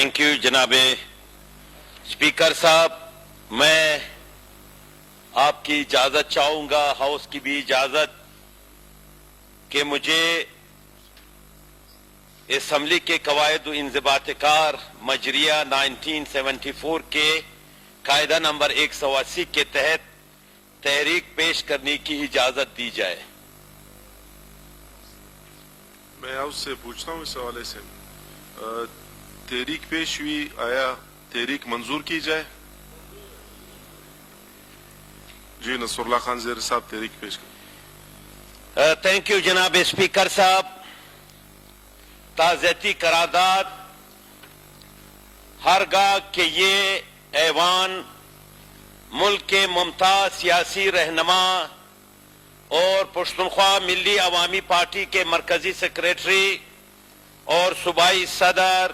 Thank you जनाब speaker साहब, मैं आपकी इजाज़त चाहूँगा, हाउस की भी इजाज़त, कि मुझे असम्बली के कवायद इंज़िबात कार मजरिया 1974 के कायदा नंबर 180 के तहत तहरीक पेश करने की इजाज़त दी जाए। मैं आपसे पूछता हूँ इस हवाले से, तहरीक पेश हुई, आया तहरीक मंजूर की जाए? जी नसरुल्लाह खान ज़ेर साहब तहरीक पेश करें। थैंक यू जनाब स्पीकर साहब। ताज़ियती करारदाद हरगाह के ये ऐवान मुल्क के मुमताज सियासी रहनुमा और पश्तूनख्वा मिली अवामी पार्टी के मरकजी सेक्रेटरी और सूबाई सदर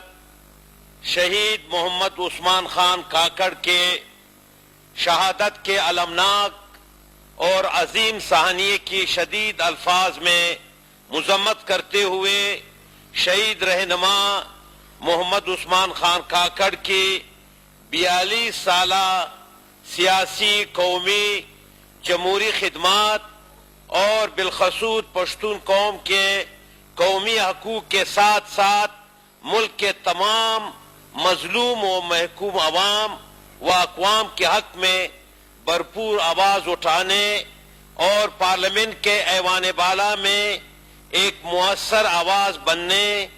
शहीद मोहम्मद उस्मान खान काकड़ के शहादत के अलमनाक और अजीम सहानिये की शदीद अल्फाज में मुजम्मत करते हुए शहीद रहनुमा मोहम्मद उस्मान खान काकड़ की 42 साला सियासी, कौमी, जमहूरी खिदमात और बिलखसूस पश्तून कौम के कौमी हकूक के साथ साथ मुल्क के तमाम मजलूम व महकूम अवाम व अक़वाम के हक में भरपूर आवाज उठाने और पार्लियामेंट के ऐवान बाला में एक मुअस्सर आवाज बनने,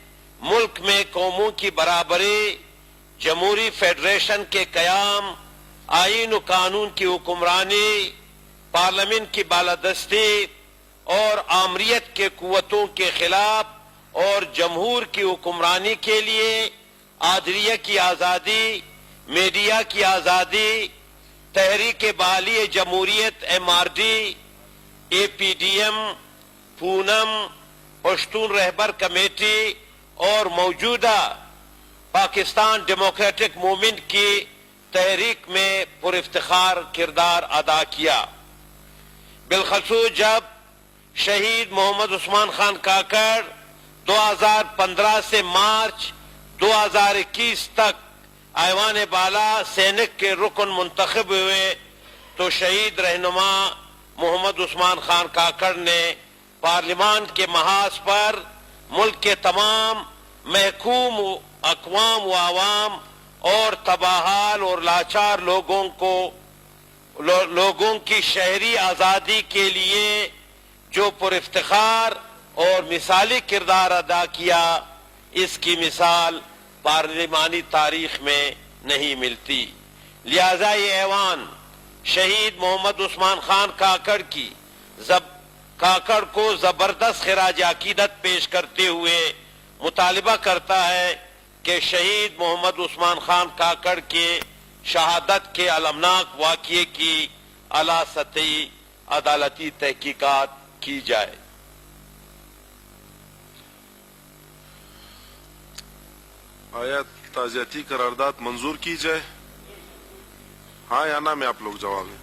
मुल्क में कौमों की बराबरी, जमहूरी फेडरेशन के क़याम, आईन व कानून की हुक्मरानी, पार्लियामेंट की बालादस्ती और आमरीत के कुव्वतों के खिलाफ और जमहूर की हुक्मरानी के लिए आदलिया की आज़ादी, मीडिया की आज़ादी, तहरीक बहाली जमहूरियत MRD, APDM, पूनम, पश्तून रहबर कमेटी और मौजूदा पाकिस्तान डेमोक्रेटिक मूवमेंट की तहरीक में पुरइफ्तिखार किरदार अदा किया। बिलखसूस जब शहीद मोहम्मद उस्मान खान काकड़ 2015 से मार्च 2021 तक ऐवान बाला सैनिक के रुकन मुंतखब हुए तो शहीद रहनुमा मोहम्मद उस्मान खान काकड़ ने पार्लियामान के महाज पर मुल्क के तमाम महकूम अक़वाम व आवाम और तबाहाल और लाचार लोगों की शहरी आज़ादी के लिए जो पुरइफ्तिखार और मिसाली किरदार अदा किया, इसकी मिसाल पार्लिमानी तारीख में नहीं मिलती। लिहाजा ये ऐवान शहीद मोहम्मद उस्मान खान काकड़ को जबरदस्त खिराज अकीदत पेश करते हुए मुतालिबा करता है कि शहीद मोहम्मद उस्मान खान काकड़ के शहादत के अलमनाक वाक़ये की आला सतही अदालती तहकीकात की जाए। आया ताज़ियती करारदाद मंजूर की जाए? हाँ या ना में आप लोग जवाब दें।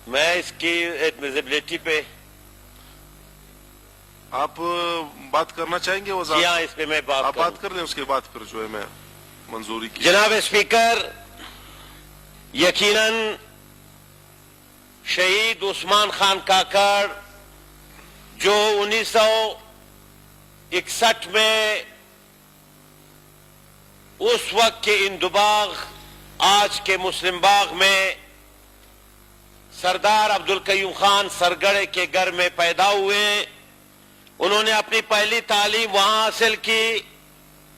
मैं इसकी एडमिसिबिलिटी पे आप बात करना चाहेंगे? वो जी हाँ, इस पे मैं आप बात कर लें, उसके बाद फिर जो है मैं मंजूरी की। जनाब स्पीकर, यकीनन शहीद उस्मान खान काकड़ जो 1961 में उस वक्त के इंदुबाग, आज के मुस्लिम बाग में सरदार अब्दुल कयूम खान सरगढ़े के घर में पैदा हुए। उन्होंने अपनी पहली तालीम वहां हासिल की,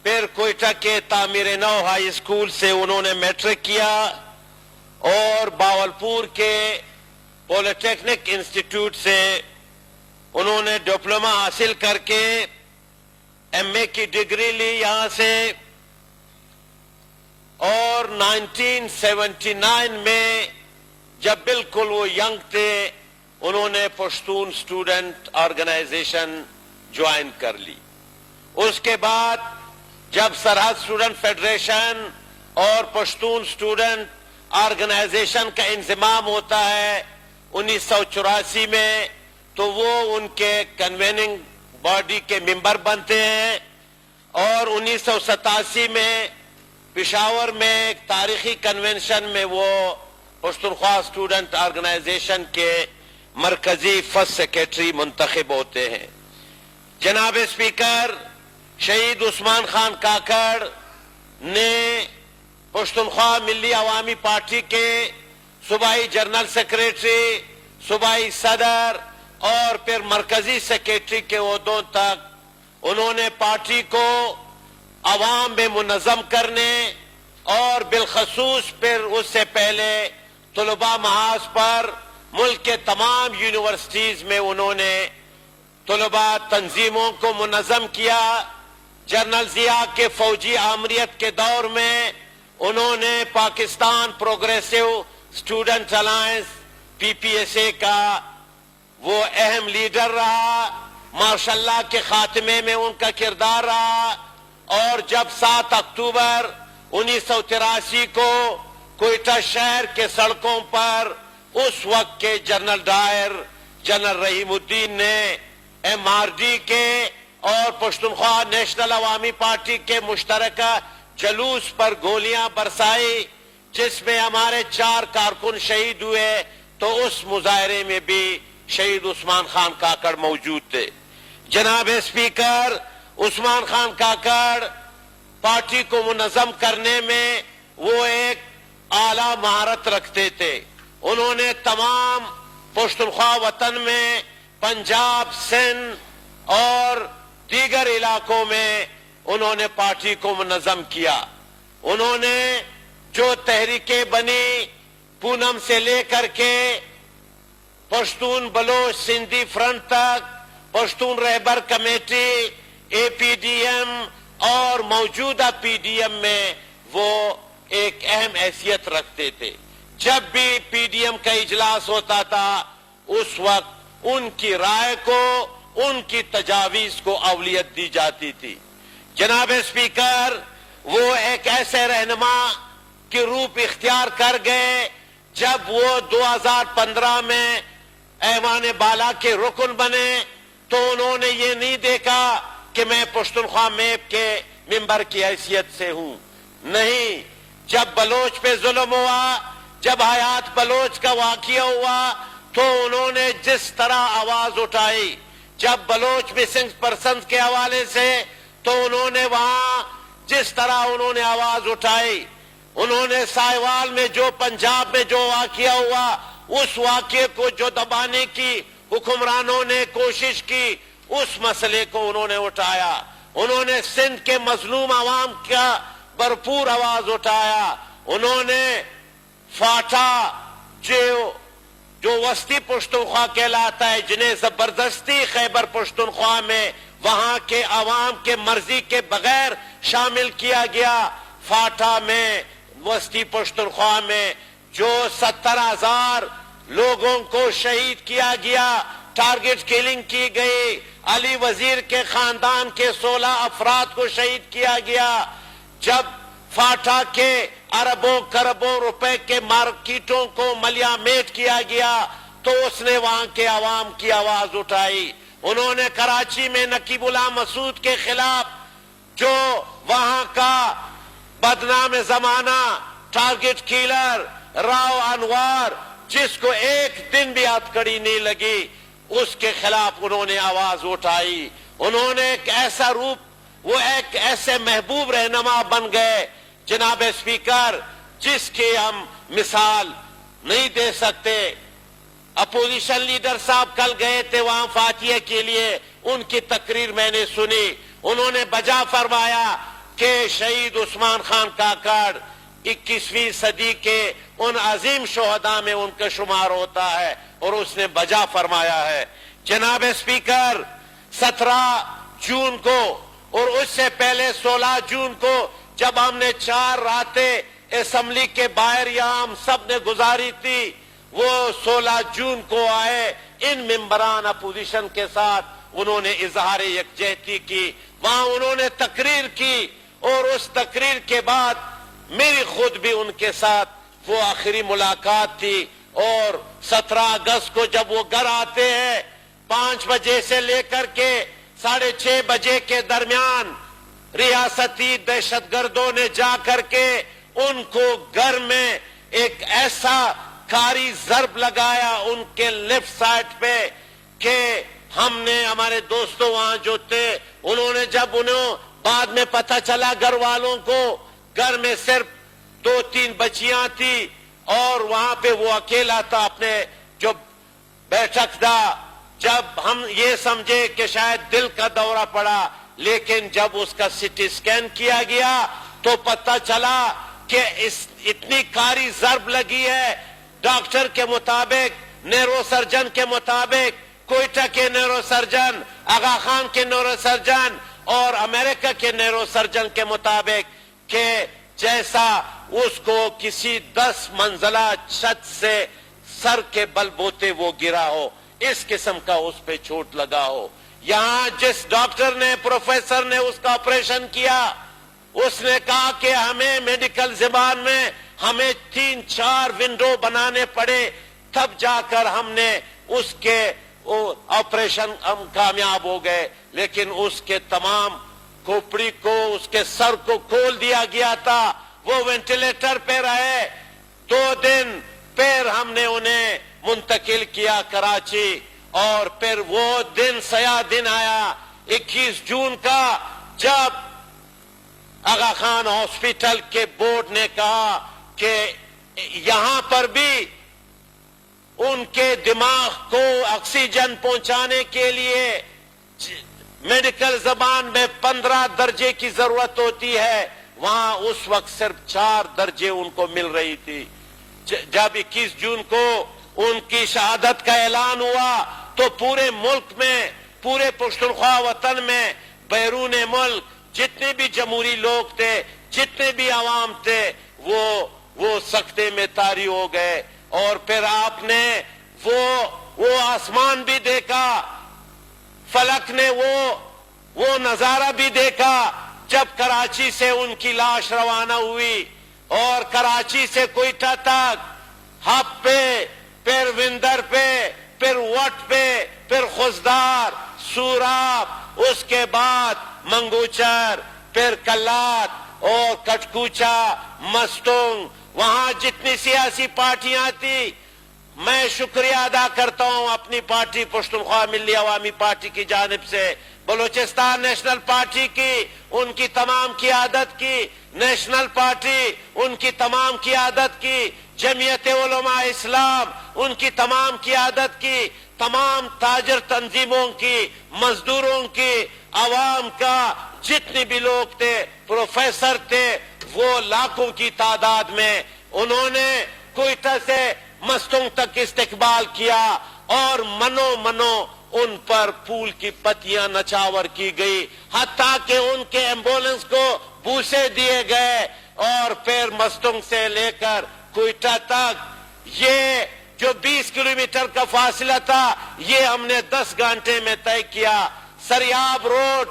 फिर कोयटा के तामीर नौ हाई स्कूल से उन्होंने मैट्रिक किया और बावलपुर के पॉलिटेक्निक इंस्टीट्यूट से उन्होंने डिप्लोमा हासिल करके MA की डिग्री ली यहां से, और 1979 में जब बिल्कुल वो यंग थे, उन्होंने पश्तून स्टूडेंट ऑर्गेनाइजेशन ज्वाइन कर ली। उसके बाद जब सरहद स्टूडेंट फेडरेशन और पश्तून स्टूडेंट ऑर्गेनाइजेशन का इंतजाम होता है 1984 में, तो वो उनके कन्वेनिंग बॉडी के मेंबर बनते हैं और 1987 में पेशावर में एक तारीखी कन्वेंशन में वो पश्तूनख्वा स्टूडेंट ऑर्गेनाइजेशन के मरकजी फर्स्ट सेक्रेटरी मुंतखब होते हैं। जनाब स्पीकर, शहीद उस्मान खान काकड़ ने पश्तूनख्वा मिली अवामी पार्टी के सूबाई जनरल सेक्रेटरी, सूबाई सदर और फिर मरकजी सेक्रेटरी के ओहदों तक उन्होंने पार्टी को अवाम में मुनज़्ज़म करने और बिलखसूस फिर उससे पहले तलबा महाज पर मुल्क के तमाम यूनिवर्सिटीज में उन्होंने तलबा तंजीमों को मुनज़्ज़म किया। जनरल जिया के फौजी आमरीत के दौर में उन्होंने Pakistan progressive student alliance PPSA का वो अहम लीडर रहा। माशाअल्लाह के खात्मे में उनका किरदार रहा और जब 7 अक्टूबर 1983 को कोयटा शहर के सड़कों पर उस वक्त के जनरल डायर जनरल रहीमुद्दीन ने MRD के और पश्तूनख्वा नेशनल अवामी पार्टी के मुश्तरका जलूस पर गोलियां बरसाई जिसमें हमारे 4 कारकुन शहीद हुए, तो उस मुजाहरे में भी शहीद उस्मान खान काकड़ मौजूद थे। जनाब स्पीकर, उस्मान खान काकड़ पार्टी को मुनज़्ज़म करने में वो एक आला महारत रखते थे। उन्होंने तमाम पश्तूनख्वा वतन में पंजाब, सिंध और दीगर इलाकों में उन्होंने पार्टी को मुनज़्ज़म किया। उन्होंने जो तहरीकें बनी पूनम से लेकर के पश्तून बलोच सिंधी फ्रंट तक, पश्तून रहबर कमेटी, APDM और मौजूदा PDM में वो एक अहम हैसियत रखते थे। जब भी PDM का इजलास होता था उस वक्त उनकी राय को, उनकी तजावीज को अवलियत दी जाती थी। जनाब स्पीकर, वो एक ऐसे रहनुमा के रूप इख्तियार कर गए जब वो 2015 में ऐवान बाला के रुकन बने तो उन्होंने ये नहीं देखा कि मैं पश्तूनख्वा मेप के मेंबर की हैसियत से हूं। नहीं, जब बलोच पे जुल्म हुआ, जब हयात बलोच का वाकया हुआ तो उन्होंने जिस तरह आवाज उठाई, जब बलोच मिसिंग पर्सन के हवाले से तो उन्होंने वहां जिस तरह उन्होंने आवाज उठाई, उन्होंने साहिवाल में जो पंजाब में जो वाकया हुआ उस वाकये को जो दबाने की हुक्मरानों ने कोशिश की, उस मसले को उन्होंने उठाया। उन्होंने सिंध के मजलूम आवाम का भरपूर आवाज उठाया। उन्होंने फाटा जो वस्ती पश्तूनख्वा कहलाता है, जिन्हें जबरदस्ती खैबर पश्तूनख्वा में वहां के आवाम के मर्जी के बगैर शामिल किया गया। फाटा में वस्ती पश्तूनख्वा में जो 70,000 लोगों को शहीद किया गया, टारगेट किलिंग की गई, अली वजीर के खानदान के 16 अफराद को शहीद किया गया। जब फाटा के अरबों खरबों रुपए के मार्केटों को मलियामेट किया गया तो उसने वहां के आवाम की आवाज उठाई। उन्होंने कराची में नकीबुल्लाह मसूद के खिलाफ जो वहां का बदनाम जमाना टारगेट किलर राव अनवर, जिसको एक दिन भी हथकड़ी नहीं लगी, उसके खिलाफ उन्होंने आवाज उठाई। उन्होंने एक ऐसा रूप, वो एक ऐसे महबूब रहनुमा बन गए जनाब स्पीकर, जिसकी हम मिसाल नहीं दे सकते। अपोजिशन लीडर साहब कल गए थे वहां फातिया के लिए, उनकी तकरीर मैंने सुनी। उन्होंने बजा फरमाया कि शहीद उस्मान खान काकड़ 21वीं सदी के उन अजीम शोहदा में उनका शुमार होता है और उसने बजा फरमाया है। जनाब स्पीकर, 17 जून को और उससे पहले 16 जून को जब हमने 4 रातें असेंबली के बाहर यहां हम सब ने गुजारी थी, वो 16 जून को आए इन मेंबरान अपोजिशन के साथ उन्होंने इजहार यकजहती की, वहां उन्होंने तकरीर की और उस तकरीर के बाद मेरी खुद भी उनके साथ वो आखिरी मुलाकात थी। और 17 अगस्त को जब वो घर आते हैं 5 बजे से लेकर के 6:30 بجے کے درمیان ریاستی دہشت گردوں نے جا کر کے ان کو گھر میں ایک ایسا کاری ضرب لگایا ان کے لیفٹ سائڈ پہ کہ ہم نے ہمارے دوستوں وہاں جو تھے انہوں نے جب انہوں بعد میں پتہ چلا گھر والوں کو گھر میں صرف 2-3 بچیاں تھی اور وہاں پہ وہ اکیلا تھا اپنے جو بیٹھک تھا جب ہم یہ سمجھے کہ شاید دل کا دورہ پڑا لیکن جب اس کا سٹی سکین کیا گیا تو پتہ چلا کہ اتنی کاری ضرب لگی ہے ڈاکٹر کے مطابق نیورو سرجن کے مطابق کوئٹہ کے نیورو سرجن آغا خان کے نیورو سرجن اور امریکہ کے نیورو سرجن کے مطابق کہ جیسا اس کو کسی 10 منزلہ چھت سے سر کے بل بوتے وہ گرا ہو اس قسم کا اس پہ چوٹ لگا ہو. یہاں جس ڈاکٹر نے پروفیسر نے اس کا آپریشن کیا اس نے کہا کہ ہمیں میڈیکل زبان میں ہمیں 3-4 ونڈو بنانے پڑے تب جا کر ہم نے اس کے آپریشن ہم کامیاب ہو گئے لیکن اس کے تمام کھوپڑی کو اس کے سر کو کھول دیا گیا تھا وہ وینٹیلیٹر پہ رہے 2 دن پھر ہم نے انہیں منتقل کیا کراچی اور پھر وہ دن سیاہ دن آیا 21 جون کا جب آغا خان ہاسپٹل کے بورڈ نے کہا کہ یہاں پر بھی ان کے دماغ کو آکسیجن پہنچانے کے لیے میڈیکل زبان میں 15 درجے کی ضرورت ہوتی ہے وہاں اس وقت صرف 4 درجے ان کو مل رہی تھی. جب 21 جون کو ان کی شہادت کا اعلان ہوا تو پورے ملک میں پورے پختونخوا وطن میں بیرون ملک جتنے بھی جمہوری لوگ تھے جتنے بھی عوام تھے وہ سکتے میں طاری ہو گئے اور پھر آپ نے وہ آسمان بھی دیکھا فلک نے وہ نظارہ بھی دیکھا جب کراچی سے ان کی لاش روانہ ہوئی اور کراچی سے کوئٹہ تک ہب پہ پھر وندر پہ پھر وٹ پہ پھر خزدار سوراب اس کے بعد منگوچر پھر کلات اور کٹکوچا مستونگ وہاں جتنی سیاسی پارٹیاں تھی میں شکریہ ادا کرتا ہوں اپنی پارٹی پشتونخوا ملی عوامی پارٹی کی جانب سے بلوچستان نیشنل پارٹی کی ان کی تمام قیادت کی نیشنل پارٹی ان کی تمام قیادت کی جمعیت علماء اسلام ان کی تمام قیادت کی تمام تاجر تنظیموں کی مزدوروں کی عوام کا جتنے بھی لوگ تھے پروفیسر تھے وہ لاکھوں کی تعداد میں انہوں نے کوئٹہ سے مستونگ تک استقبال کیا اور منو ان پر پھول کی پتیاں نچاور کی گئی حتیٰ کہ ان کے ایمبولنس کو بوسے دیے گئے اور پھر مستونگ سے لے کر کوئٹہ تک یہ جو 20 کلومیٹر کا فاصلہ تھا یہ ہم نے 10 گھنٹے میں طے کیا. سریاب روڈ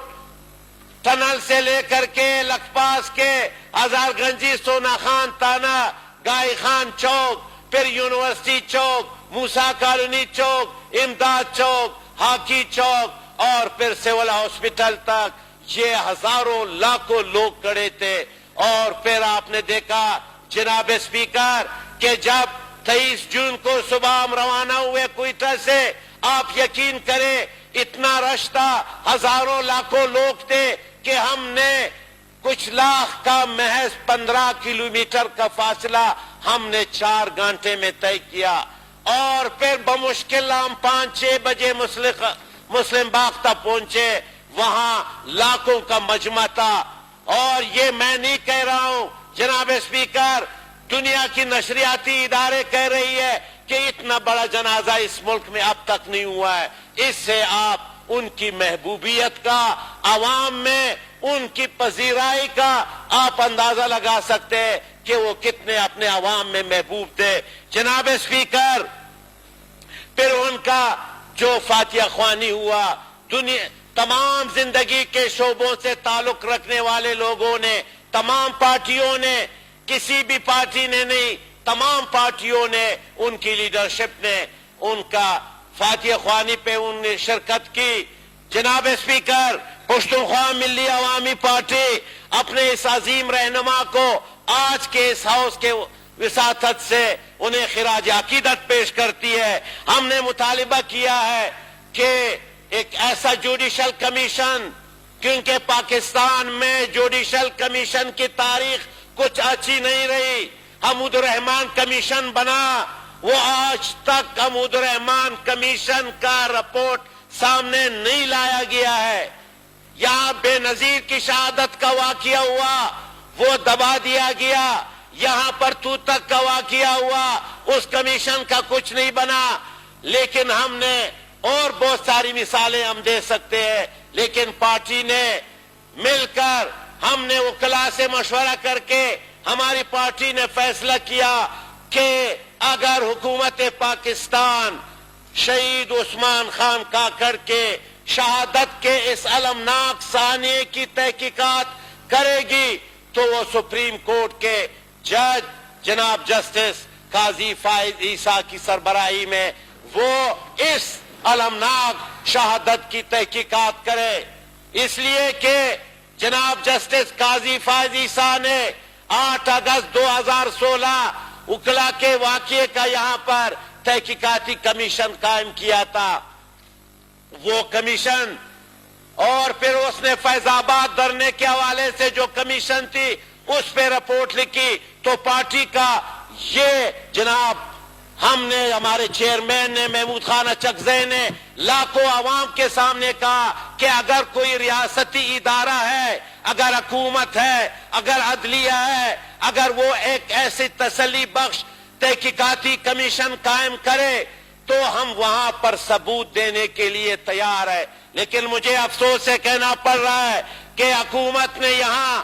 ٹنل سے لے کر کے لکھپاس کے ہزار گنجی سونا خان تانا گائی خان چوک پھر یونیورسٹی چوک موسیٰ کالونی چوک امداد چوک ہاکی چوک اور پھر سول ہاسپٹل تک یہ ہزاروں لاکھوں لوگ کھڑے تھے. اور پھر آپ نے دیکھا جناب اسپیکر کہ جب 23 جون کو صبح ہم روانہ ہوئے کوئٹہ سے آپ یقین کریں اتنا رش تھا ہزاروں لاکھوں لوگ تھے کہ ہم نے کچھ لاکھ کا محض 15 کلومیٹر کا فاصلہ ہم نے 4 گھنٹے میں طے کیا اور پھر بمشکل ہم 5-6 بجے مسلم باغ تک پہنچے وہاں لاکھوں کا مجمع تھا. اور یہ میں نہیں کہہ رہا ہوں جناب اسپیکر دنیا کی نشریاتی ادارے کہہ رہی ہے کہ اتنا بڑا جنازہ اس ملک میں اب تک نہیں ہوا ہے. اس سے آپ ان کی محبوبیت کا عوام میں ان کی پذیرائی کا آپ اندازہ لگا سکتے ہیں کہ وہ کتنے اپنے عوام میں محبوب تھے. جناب اسپیکر پھر ان کا جو فاتحہ خوانی ہوا تمام زندگی کے شعبوں سے تعلق رکھنے والے لوگوں نے تمام پارٹیوں نے کسی بھی پارٹی نے نہیں تمام پارٹیوں نے ان کی لیڈرشپ نے ان کا فاتحہ خوانی پہ ان نے شرکت کی. جناب اسپیکر، پشتونخوا ملی عوامی پارٹی اپنے اس عظیم رہنما کو آج کے اس ہاؤس کے وساطت سے انہیں خراج عقیدت پیش کرتی ہے۔ ہم نے مطالبہ کیا ہے کہ ایک ایسا جوڈیشل کمیشن، کیونکہ پاکستان میں جوڈیشل کمیشن کی تاریخ کچھ اچھی نہیں رہی۔ حمود الرحمان کمیشن بنا، وہ آج تک حمود الرحمان کمیشن کا رپورٹ سامنے نہیں لایا گیا ہے۔ یہاں بے نظیر کی شہادت کا واقعہ ہوا، وہ دبا دیا گیا۔ یہاں پر توتک کا واقعہ ہوا، اس کمیشن کا کچھ نہیں بنا۔ لیکن ہم نے اور بہت ساری مثالیں ہم دے سکتے ہیں، لیکن پارٹی نے مل کر، ہم نے وکلاء سے مشورہ کر کے ہماری پارٹی نے فیصلہ کیا کہ اگر حکومت پاکستان شہید عثمان خان کاکڑ کے شہادت کے اس المناک سانحے کی تحقیقات کرے گی تو وہ سپریم کورٹ کے جج جناب جسٹس قاضی فائز عیسیٰ کی سربراہی میں وہ اس المناک شہادت کی تحقیقات کرے، اس لیے کہ جناب جسٹس قاضی فائز عیسیٰ نے 8 اگست 2016 وکلا کے واقعے کا یہاں پر تحقیقاتی کمیشن قائم کیا تھا۔ وہ کمیشن اور پھر اس نے فیض آباد دھرنے کے حوالے سے جو کمیشن تھی اس پہ رپورٹ لکھی، تو پارٹی کا یہ جناب ہم نے، ہمارے چیئرمین نے محمود خان اچکزئی نے لاکھوں عوام کے سامنے کہا کہ اگر کوئی ریاستی ادارہ ہے، اگر حکومت ہے، اگر عدلیہ ہے، اگر وہ ایک ایسی تسلی بخش تحقیقاتی کمیشن قائم کرے تو ہم وہاں پر ثبوت دینے کے لیے تیار ہے۔ لیکن مجھے افسوس سے کہنا پڑ رہا ہے کہ حکومت نے یہاں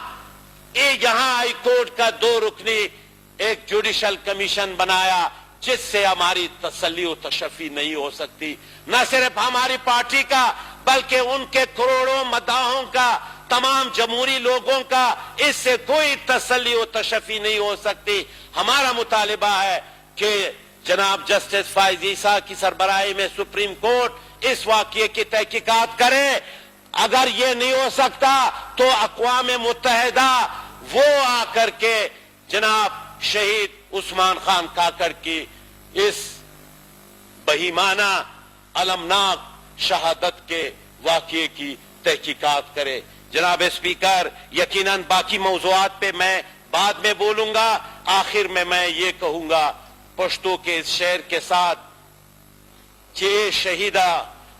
ہائی کورٹ کا 2 رکنی ایک جوڈیشل کمیشن بنایا، جس سے ہماری تسلی و تشفی نہیں ہو سکتی، نہ صرف ہماری پارٹی کا بلکہ ان کے کروڑوں مداحوں کا، تمام جمہوری لوگوں کا اس سے کوئی تسلی و تشفی نہیں ہو سکتی۔ ہمارا مطالبہ ہے کہ جناب جسٹس فائز عیسیٰ کی سربراہی میں سپریم کورٹ اس واقعے کی تحقیقات کرے۔ اگر یہ نہیں ہو سکتا تو اقوام متحدہ وہ آ کر کے جناب شہید عثمان خان کاکڑ کی اس بہیمانہ المناک شہادت کے واقعے کی تحقیقات کرے۔ جناب اسپیکر، یقیناً باقی موضوعات پہ میں بعد میں بولوں گا۔ آخر میں یہ کہوں گا پشتو کے اس شعر کے ساتھ کہ شہیدہ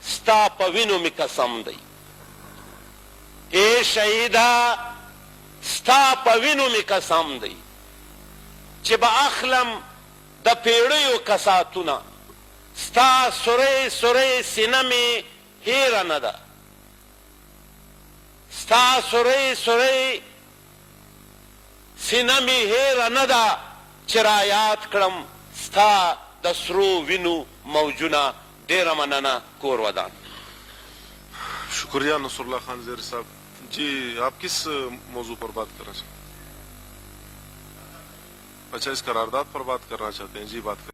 ستا پوینو می قسم دی، اے شہیدہ ستا پوینو می قسم دی، چې با اخلم د پیړیو کساتونه، ستا سوری سوری سینه می هیره نه ده، ستا سوری سوری سینه می هیره نه ده، چې را یاد کړم ستا د سرو وینو موجونه. ډیره مننه، کور ودان. شکریہ نصر اللہ خان زیر صاحب جی. آپ کس موضوع پر بات کرنا چاہتے ہیں؟ اچھا، اس قرارداد پر بات کرنا چاہتے ہیں جی. بات